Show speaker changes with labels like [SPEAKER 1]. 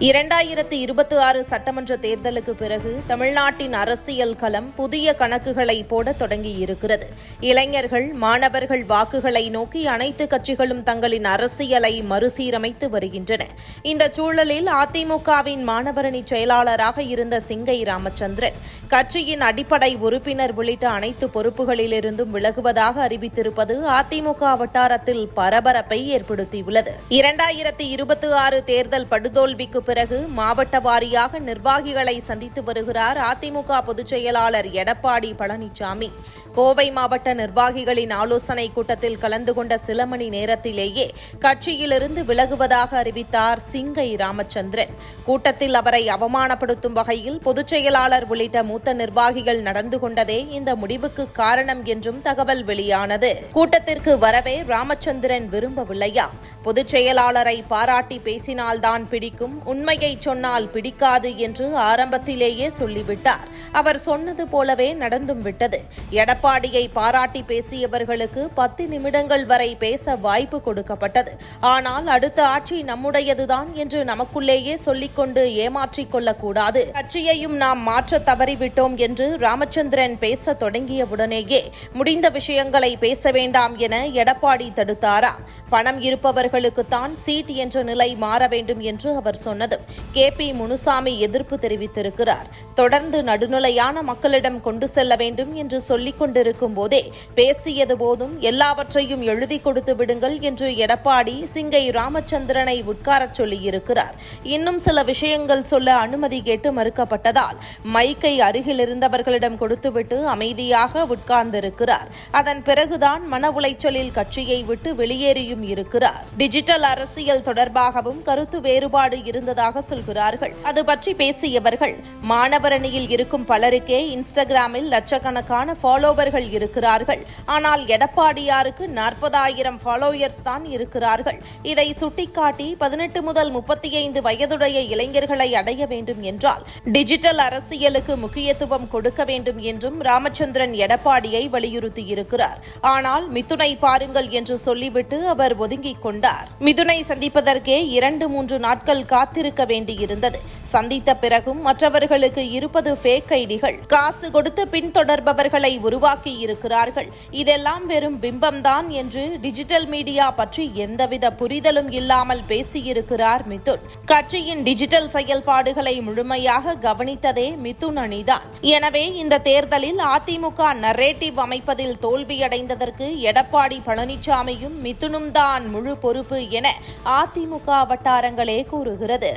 [SPEAKER 1] 2026 சட்டமன்ற தேர்தலுக்கு பிறகு தமிழ்நாட்டின் அரசியல் களம் புதிய கணக்குகளை போட தொடங்கியிருக்கிறது. இளைஞர்கள், மாணவர்கள் வாக்குகளை நோக்கி அனைத்து கட்சிகளும் தங்களின் அரசியலை மறுசீரமைத்து வருகின்றன. இந்த சூழலில் அதிமுகவின் மாணவரணி செயலாளராக இருந்த சிங்கை ராமச்சந்திரன் கட்சியின் அடிப்படை உறுப்பினர் உள்ளிட்ட அனைத்து பொறுப்புகளிலிருந்தும் விலகுவதாக அறிவித்திருப்பது அதிமுக வட்டாரத்தில் பரபரப்பை ஏற்படுத்தியுள்ளது. 2026 தேர்தல் படுதோல்விக்கு பிறகு மாவட்ட வாரியாக நிர்வாகிகளை சந்தித்து வருகிறார் அதிமுக பொதுச் செயலாளர் எடப்பாடி பழனிசாமி. கோவை மாவட்ட நிர்வாகிகளின் ஆலோசனைக் கூட்டத்தில் கலந்து கொண்ட சில மணி நேரத்திலேயே கட்சியிலிருந்து விலகுவதாக அறிவித்தார் சிங்கை ராமச்சந்திரன். கூட்டத்தில் அவரை அவமானப்படுத்தும் வகையில் பொதுச் செயலாளர் உள்ளிட்ட மூத்த நிர்வாகிகள் நடந்து கொண்டதே இந்த முடிவுக்கு காரணம் என்றும் தகவல் வெளியானது. கூட்டத்திற்கு வரவே ராமச்சந்திரன் விரும்பவில்லையா? பொதுச் செயலாளரை பாராட்டி பேசினால்தான் பிடிக்கும், உண்மையை சொன்னால் பிடிக்காது என்று ஆரம்பத்திலேயே சொல்லிவிட்டார். அவர் சொன்னது போலவே நடந்தும் விட்டது. எடப்பாடியை பாராட்டி பேசியவர்களுக்கு 10 நிமிடங்கள் வரை பேச வாய்ப்பு கொடுக்கப்பட்டது. ஆனால் அடுத்த ஆட்சி நம்முடையதுதான் என்று நமக்குள்ளேயே சொல்லிக்கொண்டு ஏமாற்றிக் கொள்ளக்கூடாது. கட்சியையும் நாம் மாற்ற தவறிவிட்டோம் என்று ராமச்சந்திரன் பேச தொடங்கியவுடனேயே முடிந்த விஷயங்களை பேச வேண்டாம் என எடப்பாடி தடுத்தாராம். பணம் இருப்பவர்களுக்குத்தான் சீட் என்ற நிலை மாற வேண்டும் என்று அவர் சொன்னதும் KP முனுசாமி எதிர்ப்பு தெரிவித்திருக்கிறார். தொடர்ந்து நடுநிலையான மக்களிடம் கொண்டு செல்ல வேண்டும் என்று சொல்லிக் கொண்டிருக்கும் போதே பேசியது போதும் எல்லாவற்றையும் எழுதி கொடுத்து விடுங்கள் என்று எடப்பாடி சிங்கை ராமச்சந்திரனை உட்காரச் சொல்லியிருக்கிறார். இன்னும் சில விஷயங்கள் சொல்ல அனுமதி கேட்டு மறுக்கப்பட்டதால் மைக்கை அருகில் இருந்தவர்களிடம் கொடுத்துவிட்டு அமைதியாக உட்கார்ந்திருக்கிறார். அதன் பிறகுதான் மன உளைச்சலில் கட்சியை விட்டு வெளியேறியும் இருக்கிறார். டிஜிட்டல் அரசியல் தொடர்பாகவும் கருத்து வேறுபாடு இருந்ததாக சொல்கிறார்கள். அது பற்றி பேசியவர்கள், மாணவரணியில் இருக்கும் பலருக்கே இன்ஸ்டாகிராமில் லட்சக்கணக்கான ஃபாலோவர்கள் இருக்கிறார்கள். ஆனால் எடப்பாடியாருக்கு 40,000 ஃபாலோயர்ஸ் தான் இருக்கிறார்கள். இதை சுட்டிக்காட்டி 18 முதல் 35 வயதுடைய இளைஞர்களை அடைய வேண்டும் என்றால் டிஜிட்டல் அரசியலுக்கு முக்கியத்துவம் கொடுக்க வேண்டும் என்றும் ராமச்சந்திரன் எடப்பாடியை வலியுறுத்தியிருக்கிறார். ஆனால் மிதுனை பாருங்கள் என்று சொல்லிவிட்டு அவர் ஒதுங்கிக் கொண்டார். மிதுனை சந்திப்பதற்கே 2-3 நாட்கள் காத்திருக்க வேண்டியிருந்தது. சந்தித்த பிறகும் மற்றவர்களுக்கு இருப்பது ஃபேக் ஐடிகள். காசு கொடுத்து பின்தொடர்பவர்களை உருவாக்கி இருக்கிறார்கள். இதெல்லாம் வெறும் பிம்பம்தான் என்று டிஜிட்டல் மீடியா பற்றி எந்தவித புரிதலும் இல்லாமல் பேசியிருக்கிறார் மிதுன். கட்சியின் டிஜிட்டல் செயல்பாடுகளை முழுமையாக கவனித்ததே மிதுன் அணிதான். எனவே இந்த தேர்தலில் அதிமுக நரேட்டிவ் அமைப்பதில் தோல்வியடைந்ததற்கு எடப்பாடி பழனிசாமியும் மிதுனும் தான் முழு பொறுப்பு என அதிமுக வட்டாரங்களே கூறுகிறது.